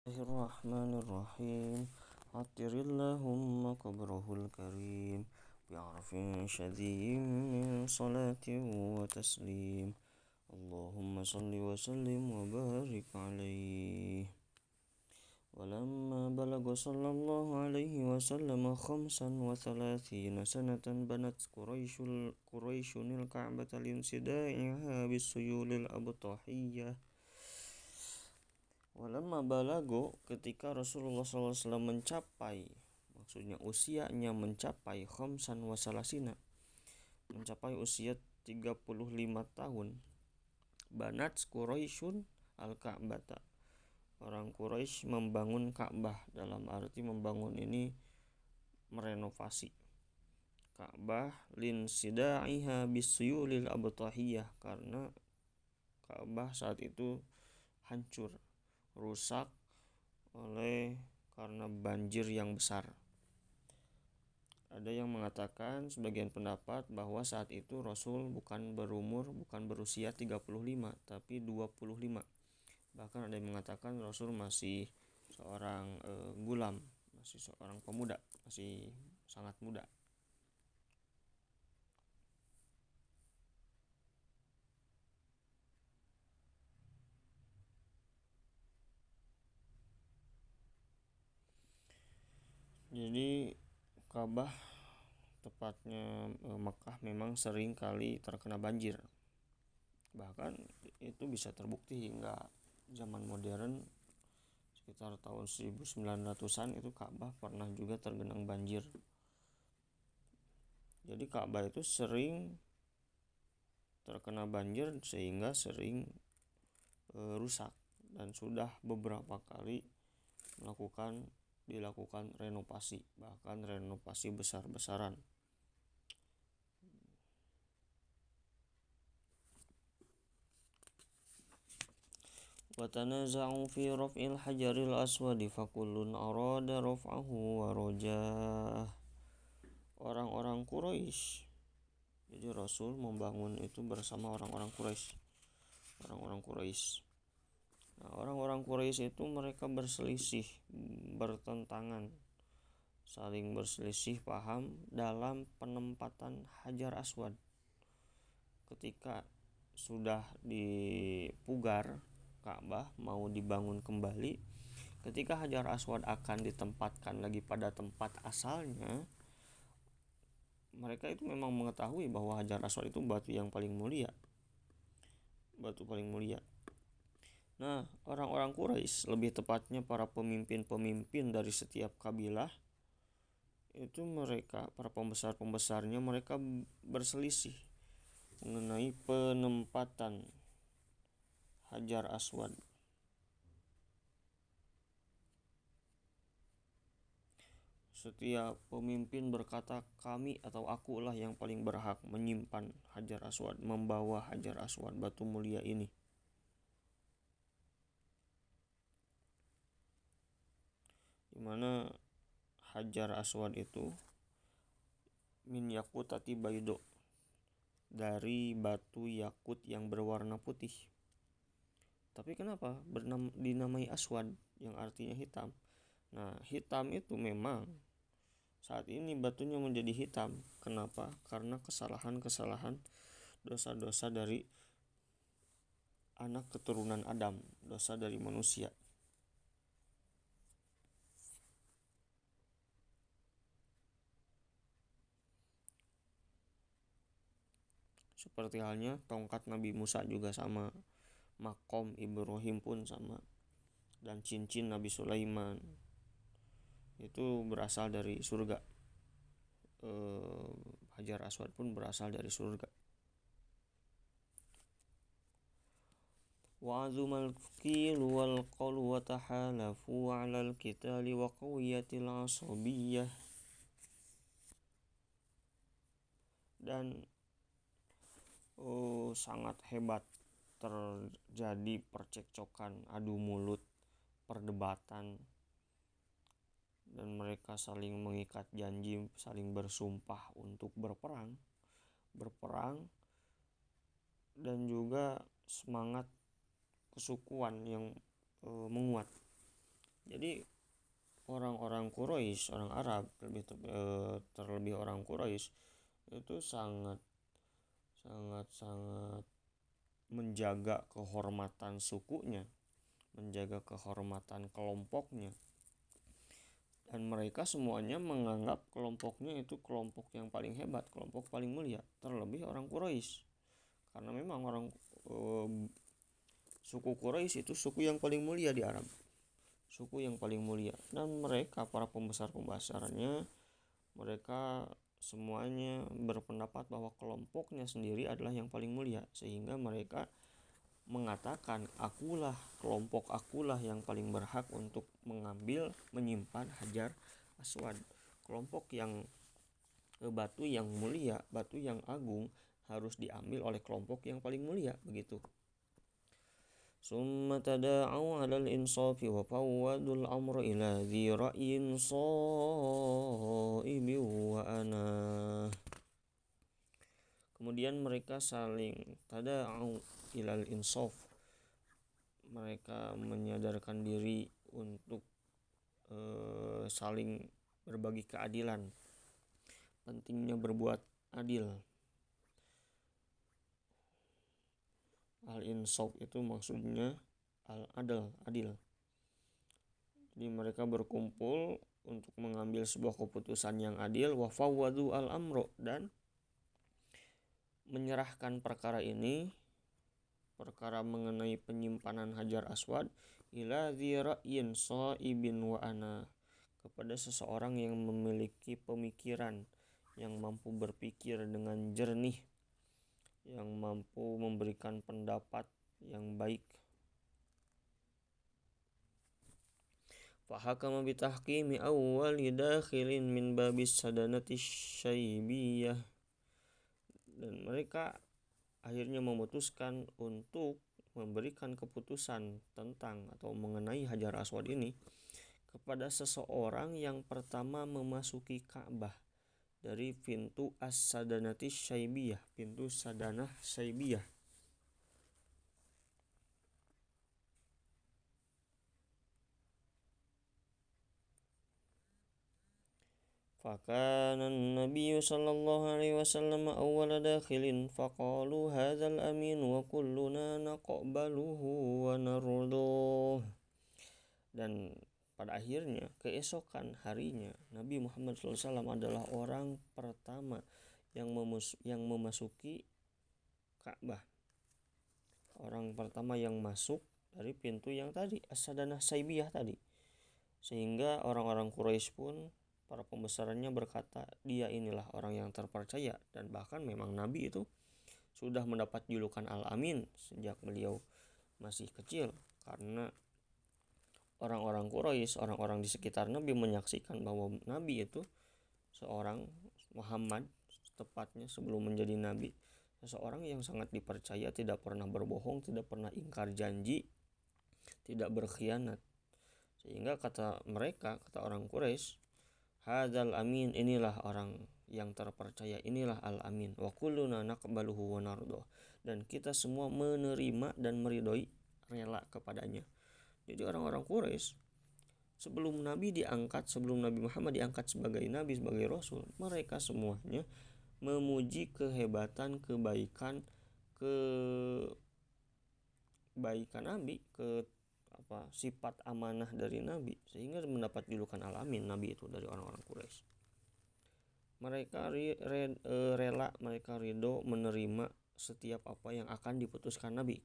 Bismillahirrahmanirrahim. Attirillahumma qabrahul karim bi'arfin syadhim min salatin wa taslim. Allahumma salli wa sallim wa barik alaihi. Walamma balagha sallallahu alaihi wasallam khamsan wa thalathina sanatan banat Quraisyunil Ka'bata linsida'iha bisuyulil abtahiyah. Walamma balago, ketika Rasulullah SAW mencapai, maksudnya usianya mencapai khamsan wasalasina, mencapai usia 35 tahun. Banat Quraisyun al-Ka'bata, orang Quraisy membangun Ka'bah. Dalam arti membangun ini merenovasi Ka'bah linsida'iha bisuyulil abtahiyah, karena Ka'bah saat itu hancur, rusak karena banjir yang besar. Ada yang mengatakan, sebagian pendapat, bahwa saat itu Rasul bukan berusia 35 tapi 25. Bahkan ada yang mengatakan Rasul masih seorang gulam, masih seorang pemuda, masih sangat muda. Jadi Ka'bah, tepatnya Mekah, memang sering kali terkena banjir. Bahkan itu bisa terbukti hingga zaman modern, sekitar tahun 1900-an itu Ka'bah pernah juga tergenang banjir. Jadi Ka'bah itu sering terkena banjir sehingga sering rusak, dan sudah beberapa kali dilakukan renovasi, bahkan renovasi besar-besaran. Wa tanaza'u fi raf'il hajaril aswadi fakullun arada raf'ahu wa rajah. Orang-orang Quraisy, jadi Rasul membangun itu bersama orang-orang Quraisy. Nah, orang-orang Quraisy itu mereka berselisih, bertentangan, saling berselisih paham dalam penempatan Hajar Aswad. Ketika sudah dipugar Ka'bah, mau dibangun kembali, ketika Hajar Aswad akan ditempatkan lagi pada tempat asalnya, mereka itu memang mengetahui bahwa Hajar Aswad itu batu paling mulia. Nah, orang-orang Quraisy, lebih tepatnya para pemimpin-pemimpin dari setiap kabilah, itu para pembesar-pembesarnya, mereka berselisih mengenai penempatan Hajar Aswad. Setiap pemimpin berkata, kami atau akulah yang paling berhak menyimpan Hajar Aswad, membawa Hajar Aswad, batu mulia ini. Dimana Hajar Aswad itu min yakutati baydo, dari batu yakut yang berwarna putih. Tapi kenapa dinamai Aswad, yang artinya hitam? Nah, hitam itu memang saat ini batunya menjadi hitam. Kenapa? Karena kesalahan-kesalahan, dosa-dosa dari anak keturunan Adam, dosa dari manusia. Seperti halnya tongkat Nabi Musa juga sama, makom Ibrahim pun sama, dan cincin Nabi Sulaiman itu berasal dari surga. Hajar Aswad pun berasal dari surga. Wa azumal qil wal qawl wa tahalafu 'alal qitali wa qawiyatil 'asabiyyah. Dan sangat hebat, terjadi percekcokan, adu mulut, perdebatan, dan mereka saling mengikat janji, saling bersumpah untuk berperang, dan juga semangat kesukuan yang menguat. Jadi orang-orang Quraisy, orang Arab, terlebih orang Quraisy itu sangat sangat sangat menjaga kehormatan sukunya, menjaga kehormatan kelompoknya, dan mereka semuanya menganggap kelompoknya itu kelompok yang paling hebat, kelompok paling mulia, terlebih orang Quraisy. Karena memang suku Quraisy itu suku yang paling mulia di Arab, suku yang paling mulia, dan mereka para pembesar-pembesarnya, mereka semuanya berpendapat bahwa kelompoknya sendiri adalah yang paling mulia, sehingga mereka mengatakan kelompok akulah yang paling berhak untuk mengambil, menyimpan Hajar Aswad. Kelompok yang batu yang mulia, batu yang agung harus diambil oleh kelompok yang paling mulia, begitu. Summa tada'u 'alal insafi wa fawwadul amra ila dhi ra'yin sha'ibin wa ana. Kemudian mereka saling tada'u ilal insaf, mereka menyadarkan diri untuk saling berbagi keadilan, pentingnya berbuat adil. Al-insaf itu maksudnya al-adl, adil. Jadi mereka berkumpul untuk mengambil sebuah keputusan yang adil, wa fawwadu al-amro, dan menyerahkan perkara ini, perkara mengenai penyimpanan Hajar Aswad, ila dzi ra'yin sha'ibin wa ana, kepada seseorang yang memiliki pemikiran, yang mampu berpikir dengan jernih, yang mampu memberikan pendapat yang baik. Fahakama bitahkimi awwali dakhilin min babis sadanati syaibiyah, dan mereka akhirnya memutuskan untuk memberikan keputusan tentang atau mengenai Hajar Aswad ini kepada seseorang yang pertama memasuki Ka'bah dari pintu As-Sadanati Syaibiyah, pintu Sadanah Syaibiyah. فكان النبي صلى الله عليه وسلم أول داخل فقالوا هذا الأمين وكلنا نقبله ونرضاه. Dan pada akhirnya keesokan harinya Nabi Muhammad SAW adalah orang pertama yang memasuki Ka'bah, orang pertama yang masuk dari pintu yang tadi As-Sadanah Syaibiyah tadi, sehingga orang-orang Quraisy pun, para pembesarannya, berkata dia inilah orang yang terpercaya, dan bahkan memang Nabi itu sudah mendapat julukan Al-Amin sejak beliau masih kecil, karena orang-orang Quraisy, orang-orang di sekitar Nabi menyaksikan bahwa Nabi itu seorang Muhammad, tepatnya sebelum menjadi Nabi, seseorang yang sangat dipercaya, tidak pernah berbohong, tidak pernah ingkar janji, tidak berkhianat. Sehingga kata mereka, kata orang Quraisy, hadzal amin, inilah orang yang terpercaya, inilah al-amin, wa kulluna naqbaluhu wa nardoh, dan kita semua menerima dan meridhoi, rela kepadanya. Jadi orang-orang Quraisy sebelum Nabi Muhammad diangkat sebagai Nabi, sebagai Rasul, mereka semuanya memuji kehebatan, kebaikan Nabi, sifat amanah dari Nabi, sehingga mendapat julukan Al-Amin Nabi itu dari orang-orang Quraisy. Mereka rela, mereka ridho menerima setiap apa yang akan diputuskan Nabi,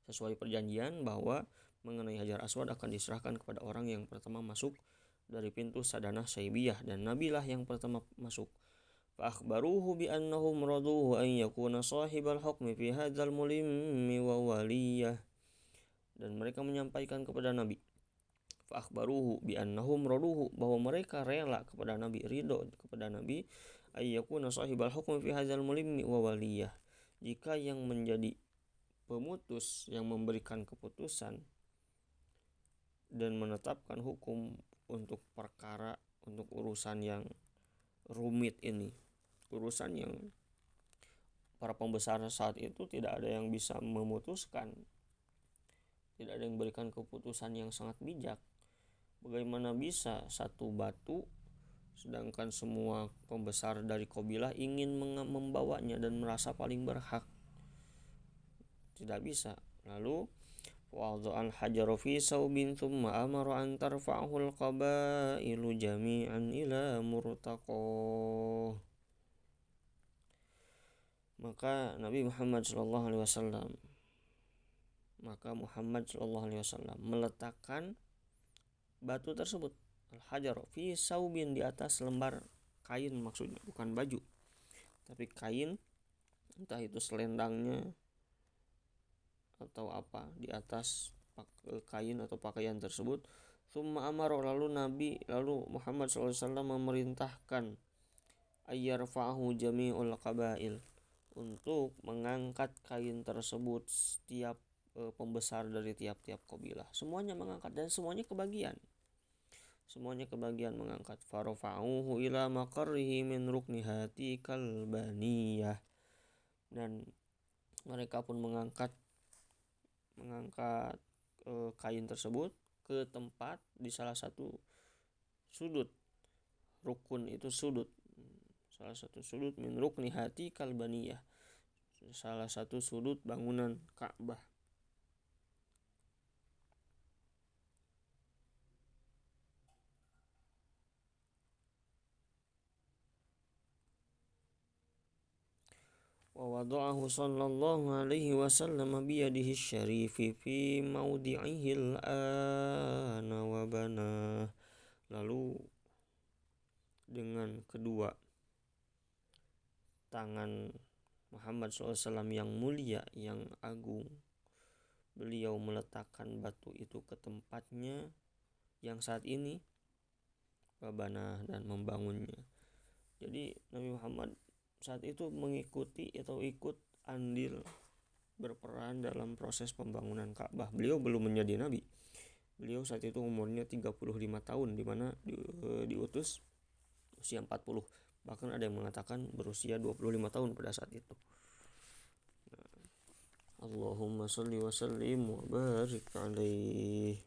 sesuai perjanjian bahwa mengenai Hajar Aswad akan diserahkan kepada orang yang pertama masuk dari pintu Sadanah Syaibiyah, dan Nabi lah yang pertama masuk. Fa akhbaruhu bi annahum raduhu an yakuna sahibal hukmi fi hadzal mulimmi wa waliyah, dan mereka menyampaikan kepada Nabi, fa akhbaruhu bi annahum raduhu, bahwa mereka rela kepada Nabi, ridho kepada Nabi, ay yakuna sahibal hukmi fi hadzal mulimmi wa waliyah, jika yang menjadi pemutus, yang memberikan keputusan dan menetapkan hukum untuk perkara, untuk urusan yang rumit ini, urusan yang para pembesar saat itu tidak ada yang bisa memutuskan, tidak ada yang memberikan keputusan yang sangat bijak, Bagaimana bisa satu batu sedangkan semua pembesar dari kabilah ingin membawanya dan merasa paling berhak? Tidak bisa. Lalu wada'al hajaru fi saubin thumma amara an tarfa'ahul qabailu jami'an ila murtaqah. Maka Muhammad SAW meletakkan batu tersebut, al-hajar fi saubin, di atas lembar kain, maksudnya bukan baju tapi kain, entah itu selendangnya atau apa, di atas kain atau pakaian tersebut. Tsumma amara, lalu Muhammad SAW memerintahkan ayyarfa'ahu jami'ul qabail, untuk mengangkat kain tersebut setiap pembesar dari tiap-tiap kabilah. Semuanya mengangkat dan semuanya kebagian mengangkat. Farafa'uhu ila maqarrihi min ruknihati kalbaniyah, dan mereka pun mengangkat kain tersebut ke tempat di salah satu sudut. Rukun itu sudut, salah satu sudut, min ruknihati kalbaniyah, salah satu sudut bangunan Ka'bah. Wa wada'ahu sallallahu alaihi wasallam biyadihi syarifi fi mawdi'ihil ana wa bana. Lalu dengan kedua tangan Muhammad SAW yang mulia, yang agung, beliau meletakkan batu itu ke tempatnya yang saat ini, wabana, dan membangunnya. Jadi Nabi Muhammad saat itu mengikuti atau ikut andil berperan dalam proses pembangunan Ka'bah. Beliau belum menjadi nabi. Beliau saat itu umurnya 35 tahun, di mana diutus usia 40. Bahkan ada yang mengatakan berusia 25 tahun pada saat itu. Allahumma sholli wa sallim wa barik alaihi.